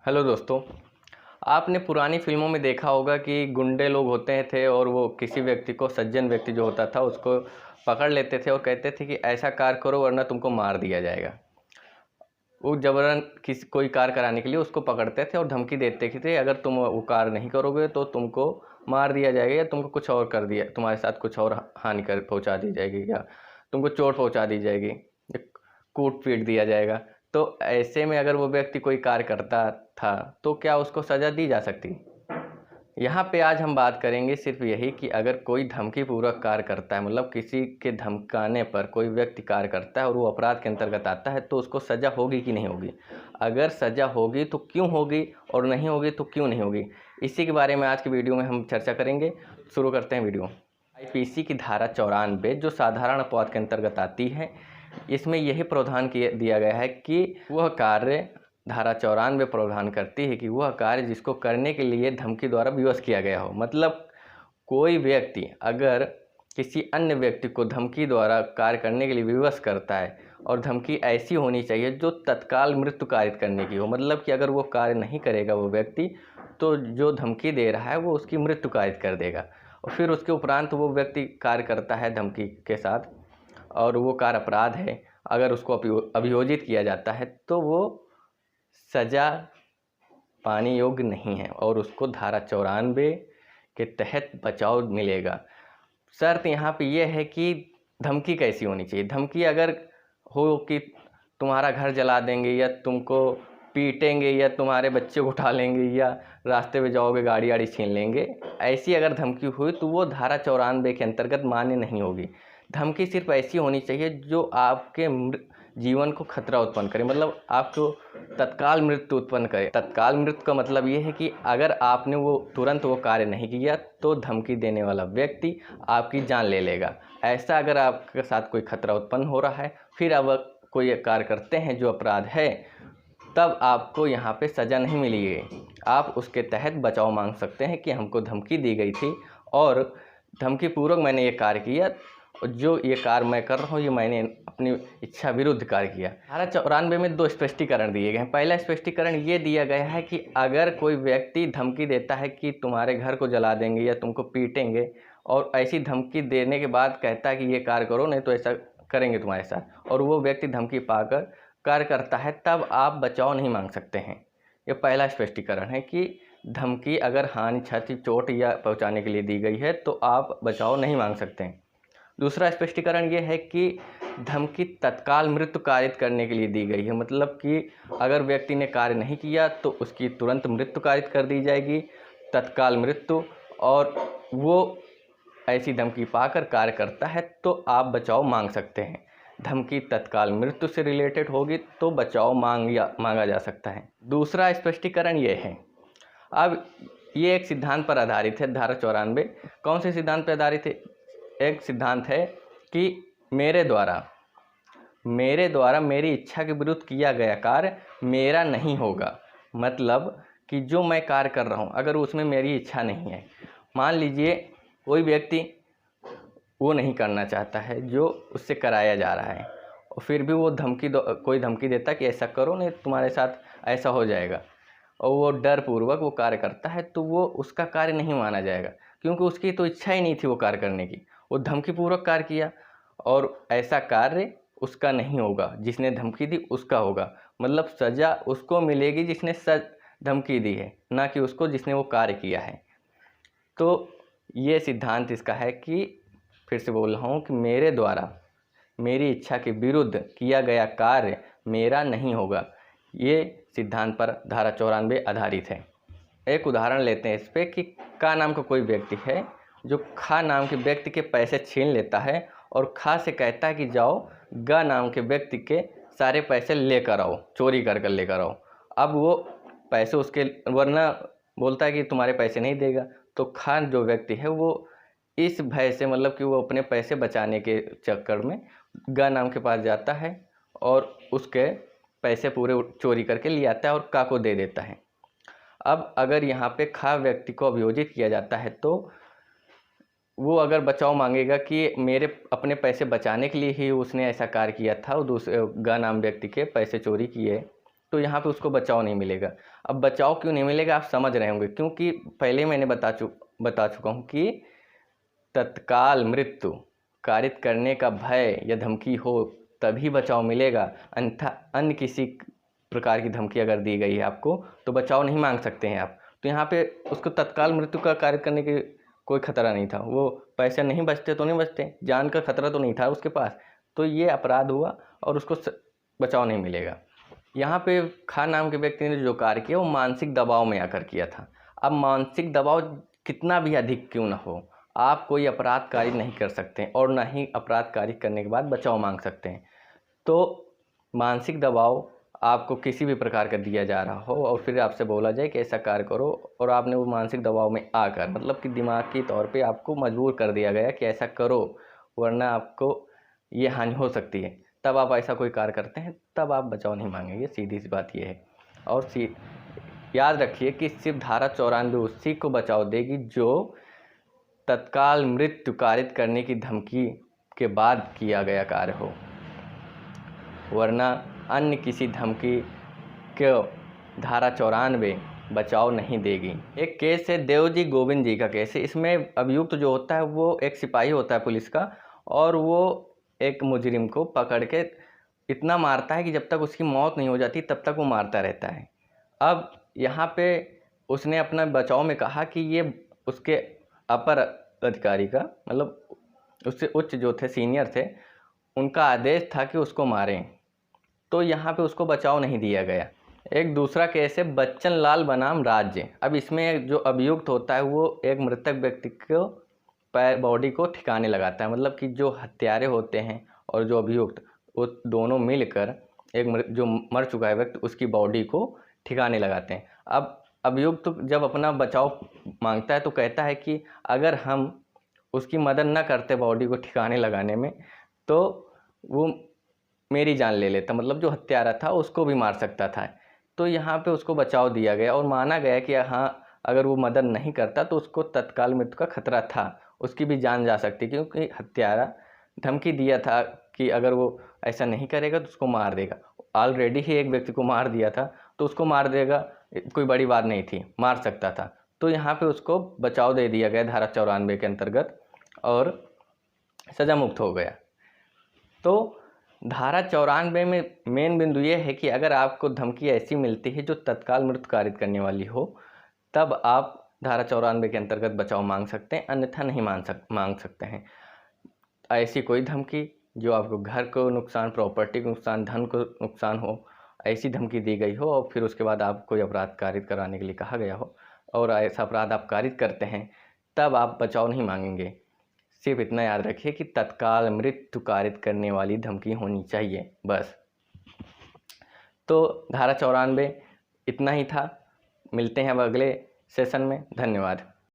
Hello दोस्तों। आपने पुरानी फिल्मों में देखा होगा कि गुंडे लोग होते थे और वो किसी व्यक्ति को, सज्जन व्यक्ति जो होता था, उसको पकड़ लेते थे और कहते थे कि ऐसा कार्य करो वरना तुमको मार दिया जाएगा। वो जबरन किसी कोई कार्य कराने के लिए उसको पकड़ते थे और धमकी देते थे, अगर तुम वो कार्य नहीं करोगे तो तुमको मार दिया जाएगा या तुमको कुछ और कर दिया, तुम्हारे साथ कुछ और हानि कर पहुंचा दी जाएगी या तुमको चोट पहुंचा दी जाएगी या कूट पीट दिया जाएगा। तो ऐसे में अगर वो व्यक्ति कोई कार्य करता था तो क्या उसको सज़ा दी जा सकती? यहाँ पे आज हम बात करेंगे सिर्फ यही कि अगर कोई धमकीपूर्वक कार्य करता है, मतलब किसी के धमकाने पर कोई व्यक्ति कार्य करता है और वो अपराध के अंतर्गत आता है, तो उसको सज़ा होगी कि नहीं होगी? अगर सज़ा होगी तो क्यों होगी और नहीं होगी तो क्यों नहीं होगी? इसी के बारे में आज की वीडियो में हम चर्चा करेंगे। शुरू करते हैं वीडियो। आईपीसी की धारा 94 जो साधारण अपराध के अंतर्गत आती है, इसमें यही प्रावधान दिया गया है कि वह कार्य, धारा 94 प्रावधान करती है कि वह कार्य जिसको करने के लिए धमकी द्वारा विवश किया गया हो। मतलब कोई व्यक्ति अगर किसी अन्य व्यक्ति को धमकी द्वारा कार्य करने के लिए विवश करता है और धमकी ऐसी होनी चाहिए जो तत्काल मृत्यु कारित करने की हो। मतलब कि अगर वो कार्य नहीं करेगा वो व्यक्ति, तो जो धमकी दे रहा है वो उसकी मृत्यु कारित कर देगा। और फिर उसके उपरांत वो व्यक्ति कार्य करता है धमकी के साथ और वो कार्य अपराध है, अगर उसको अभियोजित किया जाता है तो वो सज़ा पाने योग्य नहीं है और उसको धारा 94 के तहत बचाव मिलेगा। शर्त यहाँ पे ये है कि धमकी कैसी होनी चाहिए। धमकी अगर हो कि तुम्हारा घर जला देंगे या तुमको पीटेंगे या तुम्हारे बच्चे को उठा लेंगे या रास्ते में जाओगे गाड़ी वाड़ी छीन लेंगे, ऐसी अगर धमकी हुई तो वो धारा 94 के अंतर्गत मान्य नहीं होगी। धमकी सिर्फ ऐसी होनी चाहिए जो आपके जीवन को खतरा उत्पन्न करे, मतलब आपको तत्काल मृत्यु उत्पन्न करे। तत्काल मृत्यु का मतलब ये है कि अगर आपने वो तुरंत वो कार्य नहीं किया तो धमकी देने वाला व्यक्ति आपकी जान ले लेगा। ऐसा अगर आपके साथ कोई खतरा उत्पन्न हो रहा है, फिर अब कोई कार्य करते हैं जो अपराध है, तब आपको यहाँ पे सज़ा नहीं मिलेगी। आप उसके तहत बचाव मांग सकते हैं कि हमको धमकी दी गई थी और धमकीपूर्वक मैंने ये कार्य किया, जो ये कार्य मैं कर रहा हूँ ये मैंने अपनी इच्छा विरुद्ध कार्य किया। धारा 94 में 2 स्पष्टीकरण दिए गए हैं। पहला स्पष्टीकरण ये दिया गया है कि अगर कोई व्यक्ति धमकी देता है कि तुम्हारे घर को जला देंगे या तुमको पीटेंगे, और ऐसी धमकी देने के बाद कहता है कि ये कार्य करो नहीं तो ऐसा करेंगे तुम्हारे साथ, और वो व्यक्ति धमकी पाकर कार्य करता है, तब आप बचाव नहीं मांग सकते हैं। ये पहला स्पष्टीकरण है कि धमकी अगर हानि, क्षति, चोट या पहुँचाने के लिए दी गई है तो आप बचाव नहीं मांग सकते हैं। दूसरा स्पष्टीकरण ये है कि धमकी तत्काल मृत्यु कारित करने के लिए दी गई है। मतलब कि अगर व्यक्ति ने कार्य नहीं किया तो उसकी तुरंत मृत्यु कारित कर दी जाएगी, तत्काल मृत्यु, और वो ऐसी धमकी पाकर कार्य करता है तो आप बचाव मांग सकते हैं। धमकी तत्काल मृत्यु से रिलेटेड होगी तो बचाव मांगा जा सकता है। दूसरा स्पष्टीकरण ये है, अब ये एक सिद्धांत पर आधारित है। धारा 94 कौन से सिद्धांत पर आधारित है? एक सिद्धांत है कि मेरे द्वारा मेरी इच्छा के विरुद्ध किया गया कार्य मेरा नहीं होगा। मतलब कि जो मैं कार्य कर रहा हूँ अगर उसमें मेरी इच्छा नहीं है, मान लीजिए कोई व्यक्ति वो नहीं करना चाहता है जो उससे कराया जा रहा है, और फिर भी वो कोई धमकी देता है कि ऐसा करो नहीं तुम्हारे साथ ऐसा हो जाएगा, और वो डर पूर्वक वो कार्य करता है, तो वो उसका कार्य नहीं माना जाएगा, क्योंकि उसकी तो इच्छा ही नहीं थी वो कार्य करने की। वो धमकीपूर्वक कार्य किया और ऐसा कार्य उसका नहीं होगा, जिसने धमकी दी उसका होगा। मतलब सज़ा उसको मिलेगी जिसने धमकी दी है, ना कि उसको जिसने वो कार्य किया है। तो ये सिद्धांत इसका है कि, फिर से बोल रहा हूँ, कि मेरे द्वारा मेरी इच्छा के विरुद्ध किया गया कार्य मेरा नहीं होगा। ये सिद्धांत पर धारा 94 आधारित है। एक उदाहरण लेते हैं इस पर कि का नाम का कोई व्यक्ति है जो खा नाम के व्यक्ति के पैसे छीन लेता है और खा से कहता है कि जाओ गा नाम के व्यक्ति के सारे पैसे लेकर आओ, चोरी कर लेकर आओ। अब वो पैसे उसके, वरना बोलता है कि तुम्हारे पैसे नहीं देगा, तो खान जो व्यक्ति है वो इस भय से, मतलब कि वो अपने पैसे बचाने के चक्कर में गा नाम के पास जाता है और उसके पैसे पूरे चोरी करके ले आता है और का को दे देता है। अब अगर यहाँ पे खा व्यक्ति को अभियोजित किया जाता है तो वो अगर बचाव मांगेगा कि मेरे अपने पैसे बचाने के लिए ही उसने ऐसा कार्य किया था, वो दूसरे गा नाम व्यक्ति के पैसे चोरी किए, तो यहाँ पे उसको बचाव नहीं मिलेगा। अब बचाव क्यों नहीं मिलेगा आप समझ रहे होंगे, क्योंकि पहले मैंने बता चुका हूँ कि तत्काल मृत्यु कारित करने का भय या धमकी हो तभी बचाव मिलेगा, अन्यथा अन्य किसी प्रकार की धमकी अगर दी गई है आपको तो बचाव नहीं मांग सकते हैं आप। तो यहाँ पे उसको तत्काल मृत्यु का कारित करने की कोई खतरा नहीं था, वो पैसे नहीं बचते तो नहीं बचते, जान का खतरा तो नहीं था उसके पास, तो ये अपराध हुआ और उसको बचाव नहीं मिलेगा। यहाँ पे खान नाम के व्यक्ति ने जो कार्य किया वो मानसिक दबाव में आकर किया था। अब मानसिक दबाव कितना भी अधिक क्यों ना हो, आप कोई अपराध कार्य नहीं कर सकते और ना ही अपराध कार्य करने के बाद बचाव मांग सकते हैं। तो मानसिक दबाव आपको किसी भी प्रकार का दिया जा रहा हो और फिर आपसे बोला जाए कि ऐसा कार्य करो और आपने वो मानसिक दबाव में आकर मतलब कि दिमागी तौर पे आपको मजबूर कर दिया गया कि ऐसा करो वरना आपको ये हानि हो सकती है, तब आप ऐसा कोई कार्य करते हैं, तब आप बचाव नहीं मांगेंगे। सीधी सी बात ये है। और याद रखिए कि सिर्फ धारा 94 उसी को बचाव देगी जो तत्काल मृत्यु कारित करने की धमकी के बाद किया गया कार्य हो, वरना अन्य किसी धमकी को धारा 94 बचाव नहीं देगी। एक केस है देवजी गोविंद जी का केस है। इसमें अभियुक्त जो होता है वो एक सिपाही होता है पुलिस का, और वो एक मुजरिम को पकड़ के इतना मारता है कि जब तक उसकी मौत नहीं हो जाती तब तक वो मारता रहता है। अब यहाँ पे उसने अपना बचाव में कहा कि ये उसके अपर अधिकारी का मतलब उससे उच्च जो थे सीनियर थे उनका आदेश था कि उसको मारें, तो यहाँ पे उसको बचाव नहीं दिया गया। एक दूसरा केस है बच्चन लाल बनाम राज्य। अब इसमें जो अभियुक्त होता है वो एक मृतक व्यक्ति को बॉडी को ठिकाने लगाता है, मतलब कि जो हत्यारे होते हैं और जो अभियुक्त वो दोनों मिलकर एक जो मर चुका है व्यक्ति उसकी बॉडी को ठिकाने लगाते हैं। अब अभियुक्त जब अपना बचाव मांगता है तो कहता है कि अगर हम उसकी मदद न करते बॉडी को ठिकाने लगाने में तो वो मेरी जान ले लेता, मतलब जो हत्यारा था उसको भी मार सकता था। तो यहाँ पे उसको बचाव दिया गया और माना गया कि हाँ अगर वो मदद नहीं करता तो उसको तत्काल मृत्यु का खतरा था, उसकी भी जान जा सकती, क्योंकि हत्यारा धमकी दिया था कि अगर वो ऐसा नहीं करेगा तो उसको मार देगा। ऑलरेडी ही एक व्यक्ति को मार दिया था तो उसको मार देगा कोई बड़ी बात नहीं थी, मार सकता था। तो यहाँ पे उसको बचाव दे दिया गया धारा 94 के अंतर्गत और सज़ा मुक्त हो गया। तो धारा 94 में मेन बिंदु ये है कि अगर आपको धमकी ऐसी मिलती है जो तत्काल मृत्यु कारित करने वाली हो तब आप धारा 94 के अंतर्गत बचाव मांग सकते हैं, अन्यथा नहीं मांग सकते हैं। ऐसी कोई धमकी जो आपको घर को नुकसान, प्रॉपर्टी को नुकसान, धन को नुकसान हो, ऐसी धमकी दी गई हो और फिर उसके बाद आप कोई अपराध कारित कराने के लिए कहा गया हो और ऐसा अपराध आप कारित करते हैं तब आप बचाव नहीं मांगेंगे। सिर्फ इतना याद रखिए कि तत्काल मृत्यु कारित करने वाली धमकी होनी चाहिए, बस। तो धारा 94 इतना ही था। मिलते हैं अब अगले सेशन में। धन्यवाद।